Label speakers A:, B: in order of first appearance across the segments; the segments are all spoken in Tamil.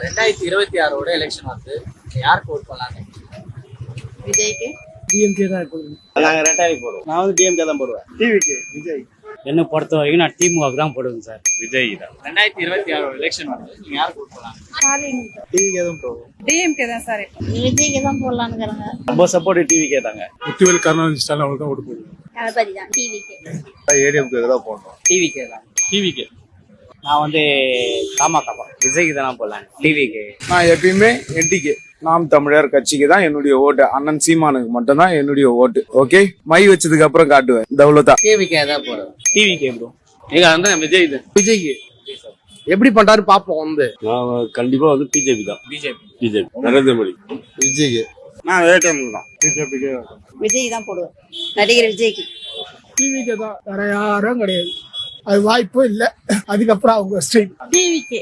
A: 2026 எலெக்ஷன் வந்து யாருக்கு ஓட் பண்ணலாங்க?
B: விஜய்க்கு.
C: டிஎம்கே தான் போடுவேன்.
D: நாங்க ரெட்டாரி போடுவோம். நான் வந்து டிஎம்கே தான் போடுவேன்.
C: டிவிக்கு விஜய்.
E: என்ன பொறுத்த வரைக்கும் நான் திமுகவுக்கு தான் போடுவேன் சார்.
D: விஜய் தான்.
A: 2026 எலெக்ஷன் வந்து நீங்க யாருக்கு ஓட் பண்ணலாங்க?
C: டிவிக்கே தான் போடுவோம்.
B: டிஎம்கே தான் சார்.
F: விஜய்க்கு தான் போடலான்னு
D: ரொம்ப சப்போர்ட் டிவிக்கே தாங்க.
C: முத்துவேல் கருணாநிதி ஸ்டாலின் அவங்களுக்கு தான் ஓட்டு போடுவேன்.
F: தளபதி தான். டிவிக்கு.
D: ஏடிஎம்கே தான் போடுறோம்.
A: டிவிக்கே தான்.
E: டிவிக்கு. நான் வந்து காமாக்காப்பா விஜய்க்கு தான் போடலாம். டிவிக்கு.
G: நான் எப்பயுமே என்டிகே நாம் தமிழர் கட்சிக்கு தான் என்னுடைய ஓட்டு. அண்ணன் சீமானுக்கு மட்டும் தான் என்னுடைய ஓட்டு. ஓகே, மை வச்சதுக்கு அப்புறம் காட்டுவேன். தௌலதா
A: டிவிக்கே தான் போடுவேன்.
E: டிவிக்கு ப்ரோ. எங்க வந்து விஜய் தான்.
C: விஜய்க்கு எப்படி பண்றாரு பாப்போம். வந்து
D: நான் கண்டிப்பா வந்து பிஜேபி தான். பிஜேபி நரேந்திர மோடி.
G: விஜய்க்கு.
D: நான் ஏடிஎம் தான்.
G: பிஜேபிக்கு.
B: விஜய் தான் போடுவேன். நடிகர் விஜய்க்கு.
C: டிவிக்கே தான், வேற யாரும் கிடையாது. அது வாய்ப்பும் இல்ல. அதுக்கப்புறம் அவங்க ஸ்ட்ரீட்.
B: டிவிக்கு.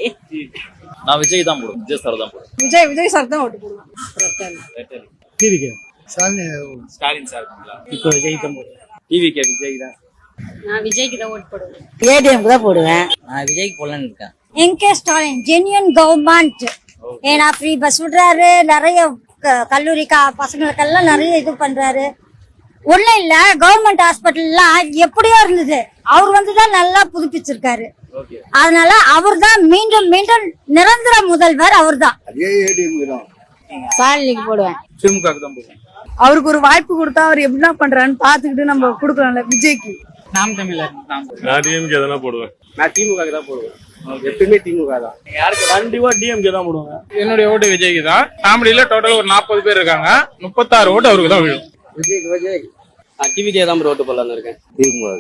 A: நான் விஜய் தான் போடுவேன். விஜய் சார் தான் போடுவேன்.
B: விஜய் சார் தான் ஓட்டு போடுவேன்.
C: டிவிக்கே.
A: ஸ்டாலின் சார்.
E: இப்போ விஜய் தான் போடுவேன்.
A: டிவிக்கே விஜய் தான்.
F: நான் விஜய்க்கு தான் ஓட் போடுவேன்.
B: ஏடிஎம்க்கு தான் போடுவேன்.
A: நான் விஜய்க்கு போடலான்னு இருக்கேன்.
F: என்கே ஸ்டாலின் ஜென்யூன் கவர்மெண்ட். ஏன்னா ஃப்ரீ பஸ் விடுறாரு, நிறைய கல்லூரி பசங்களுக்கெல்லாம் நிறைய இது பண்றாரு. ஒண்ணும் இல்ல, கவர்மெண்ட் ஹாஸ்பிட்டல்லாம் எப்படியோ இருந்தது, அவர் வந்துதான் நல்லா புதுப்பிச்சிருக்காரு. அதனால அவர் தான் மீண்டும் மீண்டும் நிரந்தர முதல்வர். அவர் தான்.
B: ஸ்டாலினுக்கு போடுவேன்.
A: திமுகவுக்கு தான் போடுவேன்.
B: அவருக்கு ஒரு வாய்ப்பு கொடுத்தா அவர் எப்படிலாம் பண்றான்னு பாத்துக்கிட்டு நம்ம கொடுக்கலாம்ல விஜய்க்கு.
A: நாம் தமிழர் தான்.
D: நான் டிஎம்கே தான் போடுவேன்.
E: நான் திமுகவுக்கு தான் போடுவேன். எப்பயுமே திமுக தான்.
A: யாருக்கு?
E: கண்டிப்பா டிஎம்கே தான் போடுவாங்க.
C: என்னுடைய ஓட்டு விஜய்க்கு தான். ஃபேமிலியில டோட்டல் ஒரு 40 பேர் இருக்காங்க. 36 ஓட்டு அவருக்கு தான் விழும்.
E: விஜய்க்கு. டிவிக்கே தான் ஓட்டு போடலான்னு இருக்கேன்.
D: திமுக